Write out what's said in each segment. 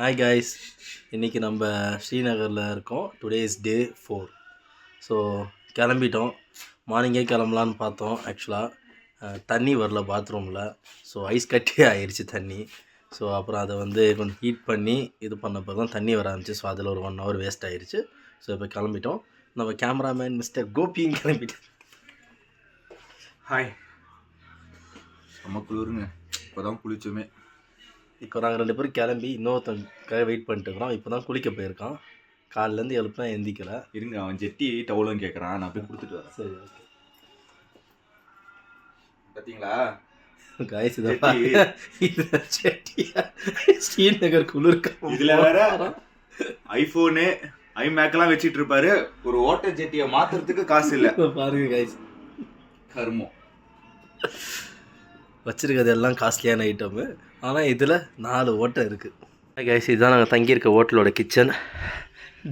Hi guys, இன்றைக்கி நம்ம ஸ்ரீநகரில் இருக்கோம். Today is day 4. ஸோ கிளம்பிட்டோம். மார்னிங்கே கிளம்பலான்னு பார்த்தோம். ஆக்சுவலாக தண்ணி வரல பாத்ரூமில். ஸோ ஐஸ் கட்டி ஆயிடுச்சு தண்ணி. ஸோ அப்புறம் அதை கொஞ்சம் ஹீட் பண்ணி இது பண்ண பிறகு தான் தண்ணி வர ஆரம்பிச்சு. ஸோ அதில் ஒரு 1 hour வேஸ்ட் ஆயிடுச்சு. ஸோ இப்போ கிளம்பிட்டோம். நம்ம கேமராமேன் மிஸ்டர் கோபியும் கிளம்பிட்டோம். ஹாய், நம்ம குளிருங்க. இப்போ தான் குளிச்சோமே. இப்போ நாங்கள் 2 பேரும் கிளம்பி இன்னொருத்தனுக்காக வெயிட் பண்ணிட்டு இருக்கிறோம். இப்போ தான் குளிக்க போயிருக்கான். காலிலேருந்து எழுப்புனா எந்திக்கலை. இருங்க, அவன் ஜெட்டி டவுலும் கேட்குறான். நான் போய் கொடுத்துட்டு வரேன். சரி, ஓகே. பார்த்தீங்களா காய்ஸ், இது செட்டியா ஸ்ரீநகர் குளிர்க்க. இதில் வேற ஐஃபோனு ஐமேக்கெல்லாம் வச்சுட்டு இருப்பாரு. ஒரு ஓட்டர் ஜெட்டியை மாற்றுறதுக்கு காசு இல்லை. பாருங்க காய்ஸ், கருமம். வச்சுருக்கிறது எல்லாம் காஸ்ட்லியான ஐட்டமு. ஆனால் இதில் 4 ஓட்டை இருக்குது. கைஸ், இதுதான் நாங்கள் தங்கியிருக்க ஹோட்டலோட கிச்சன்.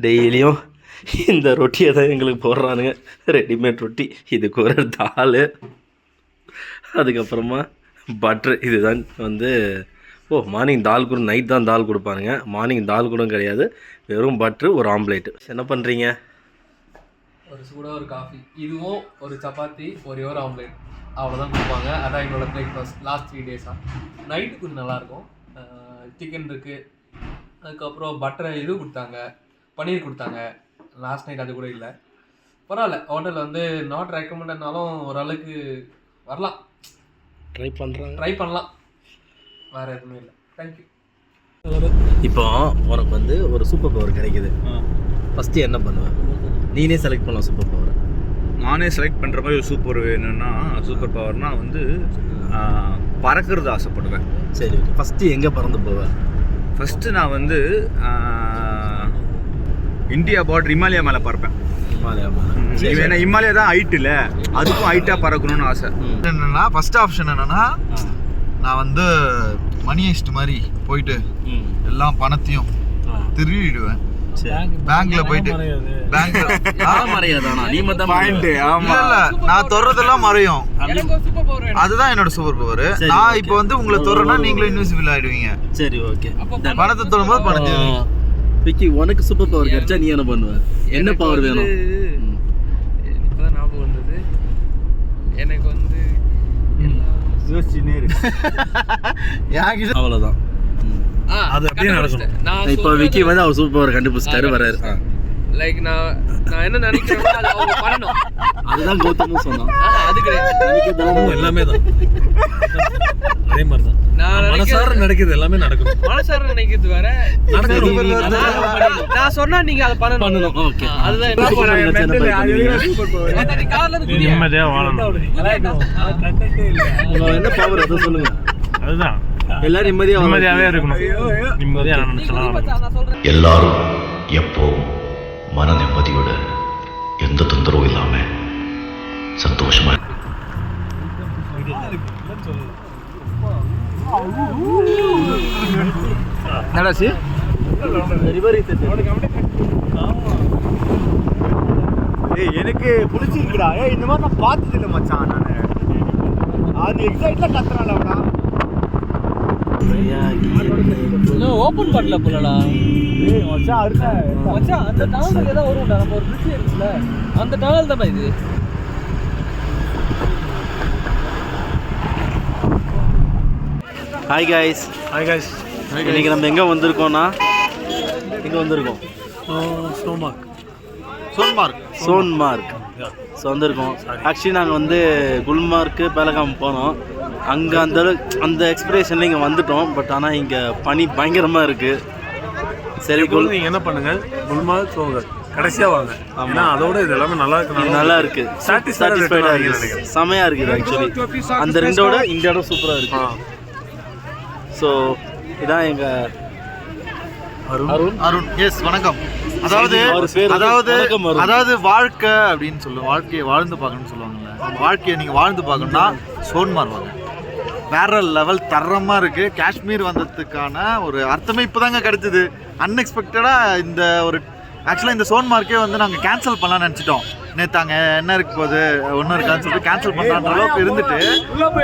டெய்லியும் இந்த ரொட்டியை தான் எங்களுக்கு போடுறானுங்க. ரெடிமேட் ரொட்டி. இதுக்கு ஒரு தால், அதுக்கப்புறமா பட்ரு. இதுதான் மார்னிங் தால் கூட, நைட் தான் தால் கொடுப்பானுங்க. மார்னிங் தால் கூட கிடையாது, வெறும் பட்ரு, ஒரு ஆம்லேட்டு. என்ன பண்ணுறீங்க? ஒரு சூடாக ஒரு காஃபி, இதுவும் ஒரு சப்பாத்தி, ஒரே ஒரு ஆம்லேட், அவ்வளோதான் கொடுப்பாங்க. அதான் என்னோட பிரேக்ஃபாஸ்ட் லாஸ்ட் 3 days. நைட்டு கொஞ்சம் நல்லாயிருக்கும். சிக்கன் இருக்குது, அதுக்கப்புறம் பட்டர் இது கொடுத்தாங்க, பன்னீர் கொடுத்தாங்க. லாஸ்ட் நைட் அது கூட இல்லை. பரவாயில்ல, ஹோட்டலில் நாட் ரெக்கமெண்டட்னாலும் ஓரளவுக்கு வரலாம், ட்ரை பண்ணலாம். வேறு எதுவுமே இல்லை. தேங்க்யூ. இப்போ உனக்கு ஒரு சூப்பர் பவர் கிடைக்குது. ஃபஸ்ட்டு என்ன பண்ணுவேன்? நீனே செலக்ட் பண்ணலாம் சூப்பர் பவர். நானே செலக்ட் பண்ணுற மாதிரி ஒரு சூப்பர் வேணும்னா, சூப்பர் பவர்னால் பறக்கிறது ஆசைப்படுவேன். சரி, ஓகே. ஃபஸ்ட்டு எங்கே பறந்து போவேன்? ஃபஸ்ட்டு நான் இந்தியா பார்டர் இமாலயா மேலே பறப்பேன். ஏன்னா இமாலயா தான் ஹைட் இல்லை, அதுக்கும் ஹைட்டாக பறக்கணும்னு ஆசை. என்னன்னா ஃபர்ஸ்ட் ஆப்ஷன் என்னன்னா, நான் மணி ஹெஸ்ட் மாதிரி போயிட்டு எல்லா பணத்தையும் திருடிடுவேன். பேங்க்ல போயிட்டு நான் தொடுறதெல்லாம் மறையும். அதுதான் என்னோட சூப்பர் பவர். நான் இப்போ உங்களை தொடுறேன்னா நீங்களும் இன்விசிபிள் ஆயிடுவீங்க. சரி, ஓகே. பணத்தை தொடும்போது பணத்தை. விக்கி, உனக்கு சூப்பர் பவர் கிடைச்சா நீ என்ன பண்ணுவ? என்ன பவர் வேணும்? இப்பதான் ஞாபகம் வந்தது எனக்கு. அவ்வளவுதான். அது அப்படியே நடக்கும். இப்போ விக்கி அவர் சூப்பர் பவர் கண்டுபிடிச்சிட்டாரு, வராரு. லைக் நான் என்ன நினைக்கிறேன்னா அது அவங்க பண்ணணும். அதுதான் கௌதமும் சொன்னான். அது கிடையாது, எல்லாமே தான் அதே மாதிரி தான். மனசார நடக்குது, எல்லாமே நடக்கும். மனசார நினைக்கிறது வேற, நான் சொன்னா நீங்க அதை பண்ணணும். ஓகே, அதுதான் என்ன பவர் அதை சொல்லுங்க. அதுதான் எல்லாரும் நிம்மதியாவே இருக்கணும். எல்லாரும் எப்போ மன நிம்மதியோட எந்த தொந்தரவும் இல்லாம சந்தோஷமா. எனக்கு பிடிச்சிருக்குடா. இந்த மாதிரி நான் பார்த்தது இல்லை மச்சான். நான் அது எக்ஸைட்ல கத்துறான்டா. ஓபன் பண்ணல போலடா. மச்சான் அந்த டனல் ஏதோ வரும்டா. நம்ம ஒரு பிரிட்ஜ் இருக்குல்ல, அந்த டனல் தானே இது. Hi guys. இன்னைக்கு நம்ம எங்கே வந்திருக்கோம்னா, சோன்மார்க். ஸோ வந்திருக்கோம். ஆக்சுவலி நாங்கள் குல்மார்க்கு, பேலகாம் போனோம். அங்கே அந்த எக்ஸ்பிரேஷனில் இங்கே வந்துட்டோம். பட் ஆனால் இங்கே பனி பயங்கரமாக இருக்குது. சரி, நீங்கள் என்ன பண்ணுங்கள், குல்மார்க் போங்க, கடைசியாக வாங்க. ஏன்னா அதோட இது எல்லாமே நல்லா இருக்கு. சாட்டிஸ்ஃபைடாக இருக்குது, செமையாக இருக்குது. ஆக்சுவலி அந்த 2ஓட இந்த இடம் சூப்பராக இருக்குது. ஸோ இதான் எங்கள் அருண். எஸ், வணக்கம். அதாவது வாழ்க்கை அப்படின்னு சொல்லுவோம். வாழ்க்கையை வாழ்ந்து பார்க்கணும்னு சொல்லுவாங்கல்ல. வாழ்க்கையை நீங்கள் வாழ்ந்து பார்க்கணும்னா சோன்மார்க் வாங்க. வேற லெவல் தரமாக இருக்குது. காஷ்மீர் வந்ததுக்கான ஒரு அர்த்தமே இப்போ தாங்க கிடைச்சிது. அன்எக்ஸ்பெக்டடாக ஆக்சுவலாக இந்த சோன்மார்க்கே நாங்கள் கேன்சல் பண்ணலாம்னு நினச்சிட்டோம். நேற்று அங்கே என்ன இருக்கு போகுது ஒன்றும் இருக்கான்னு சொல்லிட்டு கேன்சல் பண்ணுற அளவுக்கு இருந்துட்டு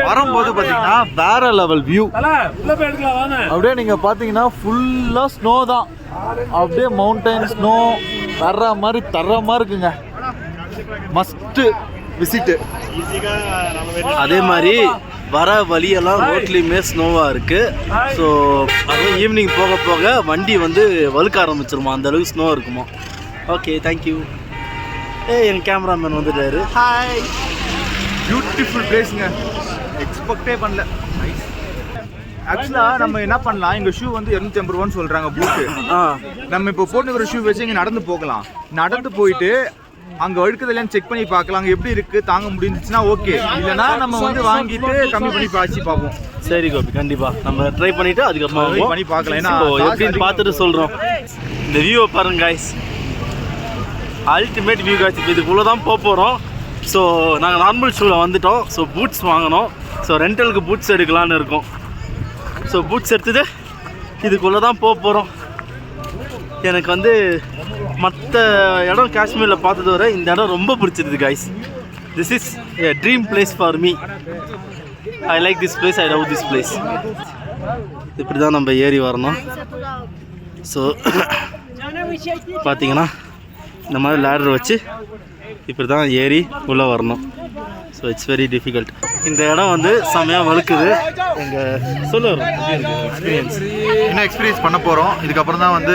வரும்போது பார்த்தீங்கன்னா வேற லெவல் வியூ. அப்படியே நீங்கள் பார்த்தீங்கன்னா ஃபுல்லாக ஸ்னோ தான், அப்படியே மவுண்டைன் ஸ்னோ தர்ற மாதிரி இருக்குங்க. Must visit. அதே மாதிரி வர வழியெல்லாம் ரோட்லேயுமே ஸ்னோவாக இருக்குது. ஸோ அதுவும் ஈவினிங் போக போக வண்டி வந்து வழுக்க ஆரம்பிச்சிருமா, அந்த அளவுக்கு ஸ்னோ இருக்குமா. Okay, thank you. என் கேமராமேன் வந்துட்டாரு. ஹாய். பியூட்டிஃபுல் பிளேஸுங்க, எக்ஸ்பெக்டே பண்ணல. ஆக்சுவலாக நம்ம என்ன பண்ணலாம், எங்கள் ஷூ வந்து 250 ரூபான்னு சொல்கிறாங்க பூட்டு. நம்ம இப்போ போட்டுக்கிற ஷூ வச்சு இங்கே நடந்து போகலாம். நடந்து போயிட்டு அங்கே வழுக்குதெல்லாம் செக் பண்ணி பார்க்கலாம், அங்கே எப்படி இருக்குது, தாங்க முடிஞ்சிச்சுன்னா ஓகே, இல்லைனா நம்ம வந்து வாங்கிட்டு கம்மி பண்ணி பார்ப்போம். சரி கோபி, கண்டிப்பாக நம்ம ட்ரை பண்ணிவிட்டு அதுக்கப்புறமா பண்ணி பார்க்கலாம். ஏன்னா எப்படின்னு பார்த்துட்டு சொல்கிறோம். இந்த வியூவை பாருங்க காய்ஸ், அல்டிமேட் வியூ காய்ஸ். இதுக்குள்ளே தான் போகிறோம். ஸோ நாங்கள் நார்மல் ஷூவில் வந்துவிட்டோம். ஸோ பூட்ஸ் வாங்கினோம். ஸோ ரெண்டலுக்கு பூட்ஸ் எடுக்கலான்னு இருக்கோம். ஸோ பூட்ஸ் எடுத்துட்டு இதுக்குள்ளே தான் போகிறோம். எனக்கு வந்து மற்ற இடம் காஷ்மீரில் பார்த்தது வரை இந்த இடம் ரொம்ப பிடிச்சிருது guys. This is a dream place for me. I like this place, I love this place. இப்படி தான் நம்ம ஏறி வரணும். ஸோ பார்த்தீங்கன்னா இந்த மாதிரி லேடர் வச்சு இப்படி தான் ஏறி உள்ளே வரணும். So it's very difficult. இந்த இடம் வந்து செம்மையாக வழுக்குது. எங்கள் சொல்லுவோம் எக்ஸ்பீரியன்ஸ் என்ன எக்ஸ்பீரியன்ஸ் பண்ண போகிறோம். இதுக்கப்புறம் தான் வந்து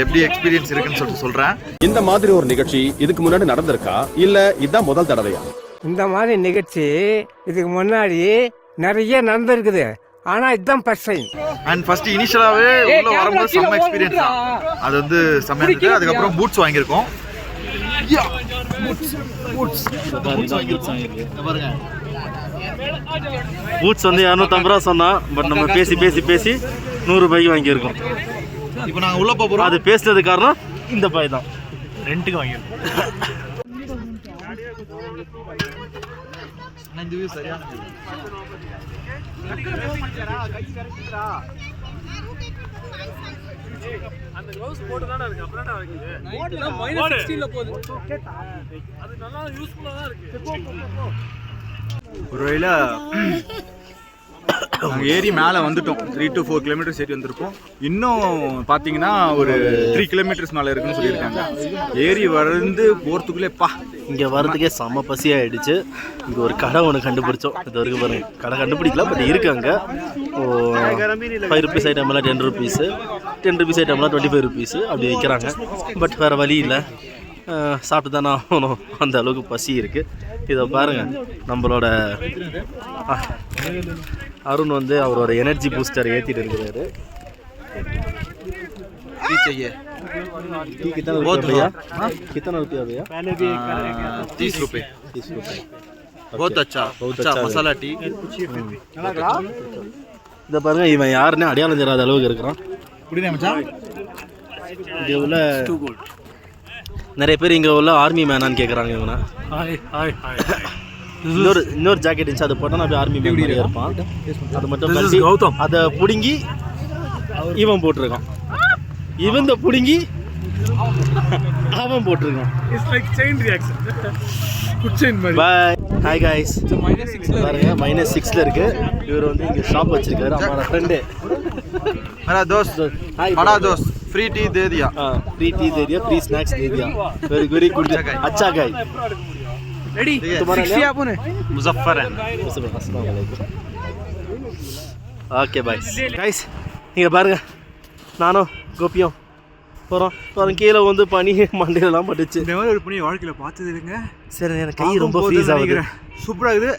எப்படி எக்ஸ்பீரியன்ஸ் இருக்குன்னு சொல்லிட்டு சொல்கிறேன். இந்த மாதிரி ஒரு நிகழ்ச்சி இதுக்கு முன்னாடி நடந்திருக்கா, இல்லை இதுதான் முதல் தடவையா? இந்த மாதிரி நிகழ்ச்சி இதுக்கு முன்னாடி நிறைய நடந்திருக்குது, ஆனால் இதுதான் ஃபர்ஸ்ட் டைம். அண்ட் ஃபர்ஸ்ட் இனிஷியலாகவே உள்ள வரும்போது செம்ம எக்ஸ்பீரியன்ஸ் தான். அது வந்து செம்மையாக இருக்குது. அதுக்கப்புறம் பூட்ஸ் வாங்கியிருக்கோம். பூட்ஸ் வந்து 250 ரூபா சொன்னான். பட் நம்ம பேசி 100 ரூபாய்க்கு வாங்கியிருக்கோம். இப்போ நாங்கள் உள்ளே போகிறோம். அது பேசுனது காரணம் இந்த பாய் தான், ரெண்ட்டுக்கு வாங்கியிருக்கோம். இந்த வியூ சரியான அந்த க்ளவுஸ் போட்டு தானே இருக்கு, அப்புறம் தான் இருக்குது. போட்டுனா -16ல போகுது. அது நல்லா யூஸ்ஃபுல்லா தான் இருக்கு. ஒருவேளை நாங்கள் ஏறி மேலே வந்துட்டோம். 3 to 4 கிலோமீட்டர்ஸ் ஏறி வந்திருக்கோம். இன்னும் பார்த்தீங்கன்னா ஒரு 3 கிலோமீட்டர்ஸ் மேலே இருக்குன்னு சொல்லியிருக்காங்க. ஏறி வந்து போகிறதுக்குள்ளே இங்கே வரதுக்கே செம்ம பசி ஆகிடுச்சு. இங்கே ஒரு கடை ஒன்று கண்டுபிடிச்சோம். இது வரைக்கும் பாருங்க, கடை கண்டுபிடிக்கல, பட் இருக்கு அங்கே. 5 rupees ஐட்டம்லாம் 10 rupees, 10 rupees ஐட்டம்லாம் 25 rupees அப்படி விற்கிறாங்க. பட் வேறு வழி இல்லை, சாப்பிட்டு தானே ஆகணும். அந்த அளவுக்கு பசி இருக்குது. இதை பாருங்கள், நம்மளோட அருண் வந்து அவரோட எனர்ஜி பூஸ்டர் ஏற்றிட்டு இருக்கிறாரு. कितना रुपया भैया? 30 रुपये. बहुत अच्छा मसाला टी. இதை பாருங்க, இவன் யாருன்னு அடையாளம் தெரியாத அளவுக்கு இருக்கிறான். இங்கே உள்ள நிறைய பேர் இங்கே உள்ள ஆர்மி மேனான்னு கேட்குறாங்க இவனை. இன்னொரு ஜாக்கெட் இருந்துச்சு, அதை போட்டால் அப்படியே ஆர்மி மேன் மாதிரியே இருப்பான். அது மட்டும் அதை பிடுங்கி இவன் போட்டிருக்கான். இவன் பிடுங்கி அவன் போட்டிருக்கான். பாய். Hi guys. பாருங்க, -6ல இருக்கு. இவர் வந்து இங்கே ஷாப் வச்சிருக்காரு. हमारा फ्रेंड है, मेरा दोस्त, बड़ा दोस्त. फ्री टी दे दिया. फ्री टी दे दिया, फ्री स्नैक्स दे दिया. वेरी गुड, अच्छा गाय. रेडी? तुम्हारा आप ने मुजफ्फर है. अस्सलाम वालेकुम. Okay bye guys. இங்கே பாருங்க, நானும் கோபியும் போகிறோம். கீழே வந்து பனி மண்டையிலலாம் பட்டுச்சு. இந்த மாதிரி ஒரு பனி வாழ்க்கையில் பார்த்தது இல்லைங்க. சரி, எனக்கு கை ரொம்ப ஃப்ரீஸ் ஆகுது. சூப்பராக இருக்குது,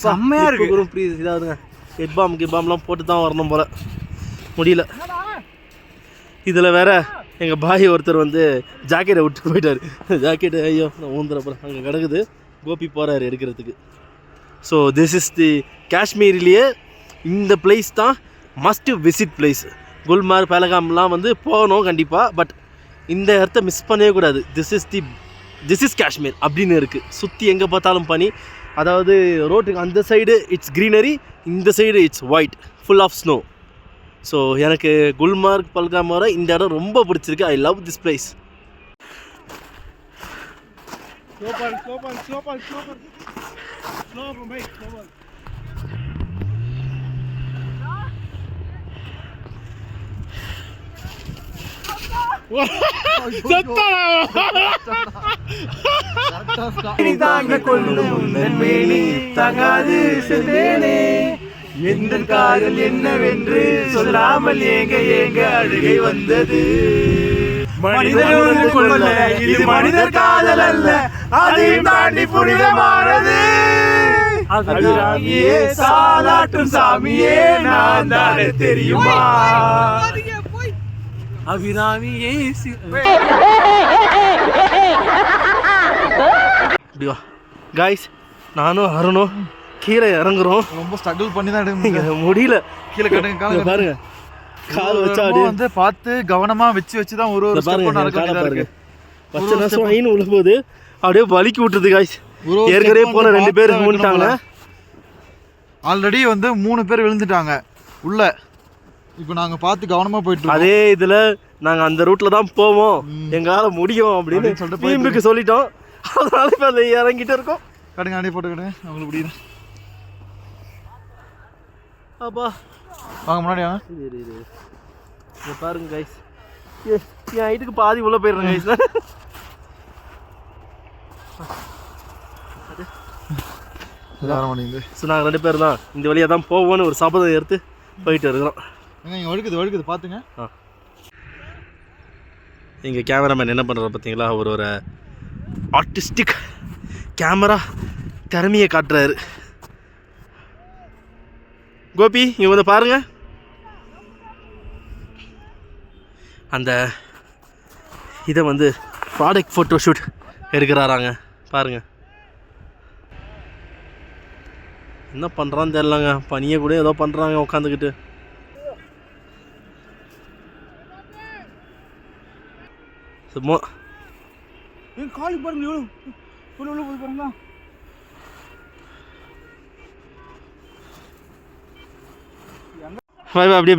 செம்மையாக இருக்குது. ஃப்ரீஸ் இதாகுதுங்க. ஹெட் பாம்லாம் போட்டு தான் வரணும் போல், முடியல. இதில் வேற எங்கள் பாய் ஒருத்தர் வந்து ஜாக்கெட்டை விட்டு போயிட்டார். ஜாக்கெட்டு ஐயோ நான் ஊந்துறப்பறம் அங்கே கிடக்குது. கோபி போகிறாரு எடுக்கிறதுக்கு. ஸோ திஸ் இஸ் தி காஷ்மீர்லேயே இந்த பிளேஸ் தான் மஸ்ட் விசிட் பிளேஸ். குல்மார்க், பஹல்காம்லாம் வந்து போகணும் கண்டிப்பாக. பட் இந்த இடத்த மிஸ் பண்ணவே கூடாது. திஸ் இஸ் காஷ்மீர் அப்படின்னு இருக்குது. சுற்றி எங்கே பார்த்தாலும் பனி. அதாவது ரோட்டுக்கு அந்த சைடு இட்ஸ் க்ரீனரி, இந்த side it's white, full of snow. So எனக்கு குல்மார்க், பஹல்காம் வர இந்த இடம் ரொம்ப பிடிச்சிருக்கு. I love this place. தங்காது சென்றேனே எந்த காதல் என்னவென்று சொல்லாமல் ஏங்க ஏங்க அழுகை வந்தது. மனிதனுடன் கொள்ள இது மனிதர் காதல் அல்ல, அதையும் தாண்டி புனிதமானது. அபிராமியே சாலாட்டும் சாமியே நான் தானே தெரியுமா? அபிராமியே காய்ஸ், நானும் அருணும் கீழே இறங்குறோம். ரொம்ப ஸ்ட்ரகிள் பண்ணி தான் எடுக்க முடியல. கீழே கட்டுங்க பாருங்க, கால் வச்சா வந்து பார்த்து கவனமா வச்சு தான் ஒரு பாருங்க. பச்சை நசம் ஐன்னு உள்ள போது அப்படியே வலிக்கி விட்டுருது காய்ஸ். ஏற்கனவே போன 2 பேர் விழுந்துட்டாங்க. ஆல்ரெடி வந்து 3 பேர் விழுந்துட்டாங்க உள்ள. இப்போ நாங்க பார்த்து கவனமா போயிட்டு அதே இதுல நாங்க அந்த ரூட்ல தான் போவோம், எங்களால முடியும் அப்படின்னு சொல்லிட்டு டீமுக்கு சொல்லிட்டோம். அதனால இப்ப அதுல இறங்கிட்டு இருக்கோம். கடுங்க அடி போட்டுக்கிட்டு அவங்களுக்கு முடியுது. அப்பா வாங்க முன்னாடி வாங்க. இங்க பாருங்க கைஸ், என் ஹைட்டுக்கு பாதி உள்ள போயிடுறேன் கைஸ். ஸோ நாங்கள் 2 பேர் தான் இந்த வழியாக தான் போவோம்னு ஒரு சபதம் எடுத்து போயிட்டு இருக்கிறோம். வழுக்குது பார்த்துங்க. எங்கள் கேமராமேன் என்ன பண்ணுறாரு பார்த்தீங்களா, ஒரு ஆர்டிஸ்டிக் கேமரா திறமையை காட்டுறாரு. கோபி இங்கே வந்து பாருங்க, அந்த இதை வந்து ப்ராடக்ட் ஃபோட்டோ ஷூட் எடுக்கிறாராங்க. பாருங்க என்ன பண்ணுறான்னு தெரிலங்க, பனியை கூட ஏதோ பண்ணுறாங்க உட்காந்துக்கிட்டு. சும்மா காலி பாருங்க எவ்வளோ போய் பாருங்க. அப்படியே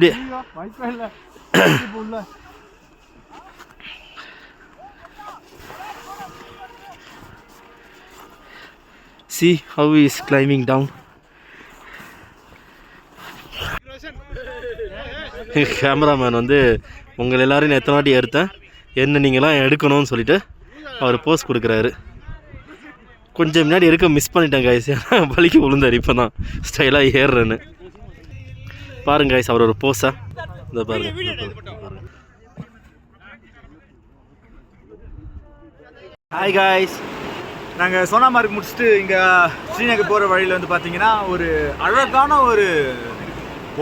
வாய்ப்பே இல்லை உள்ள. See how he is climbing down. Cameraman வந்து உங்களை எல்லாரையும் நான் எத்தனை வாட்டி எடுத்தேன், என்ன நீங்களாம் எடுக்கணும்னு சொல்லிட்டு அவர் போஸ் கொடுக்குறாரு. கொஞ்சம் முன்னாடி எடுக்க மிஸ் பண்ணிட்டேன் கைஸ், ஏன்னா வலிக்கு விழுந்தார். இப்போ தான் ஸ்டைலாக ஏறுறேன்னு பாருங்க கைஸ் அவர் ஒரு போஸை. இதை பாருங்க. ஹாய் காய்ஸ், நாங்கள் சோனாமார்க் முடிச்சுட்டு இங்கே ஸ்ரீநகர் போகிற வழியில் வந்து பார்த்தீங்கன்னா ஒரு அழகான ஒரு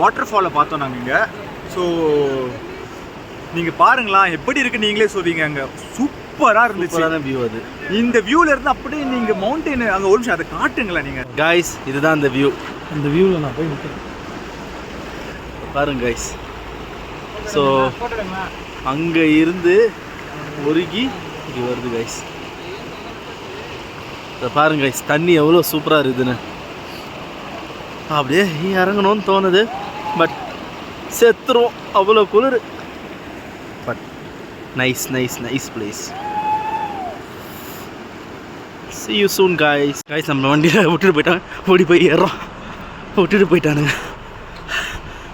வாட்டர் ஃபாலை பார்த்தோம் நாங்கள் இங்கே. ஸோ நீங்கள் பாருங்களா எப்படி இருக்குன்னு நீங்களே சொல்வீங்க. அங்கே சூப்பராக இருந்துச்சு வியூ. அது இந்த வியூவில் இருந்து அப்படியே நீங்கள் மவுண்டெயின் அங்கே ஒரு நிமிஷம் அதை காட்டுங்களேன் நீங்கள். காய்ஸ் இதுதான் அந்த வியூ. அந்த வியூவில் நான் போய் நிற்கிறேன் பாருங்க கைஸ். ஸோ அங்கே இருந்து ஒருகி இங்கே வருது கைஸ். இதை பாருங்க கைஸ், தண்ணி எவ்வளோ சூப்பராக இருக்குதுன்னு. அப்படியே இறங்கணும்னு தோணுது, பட் செத்துரும் அவ்வளோ குளிர். But nice nice nice place. See you soon guys. நம்ம வண்டியில் விட்டுட்டு போயிட்டாங்க, ஓடி போய் ஏறோம், விட்டுட்டு போயிட்டானுங்க.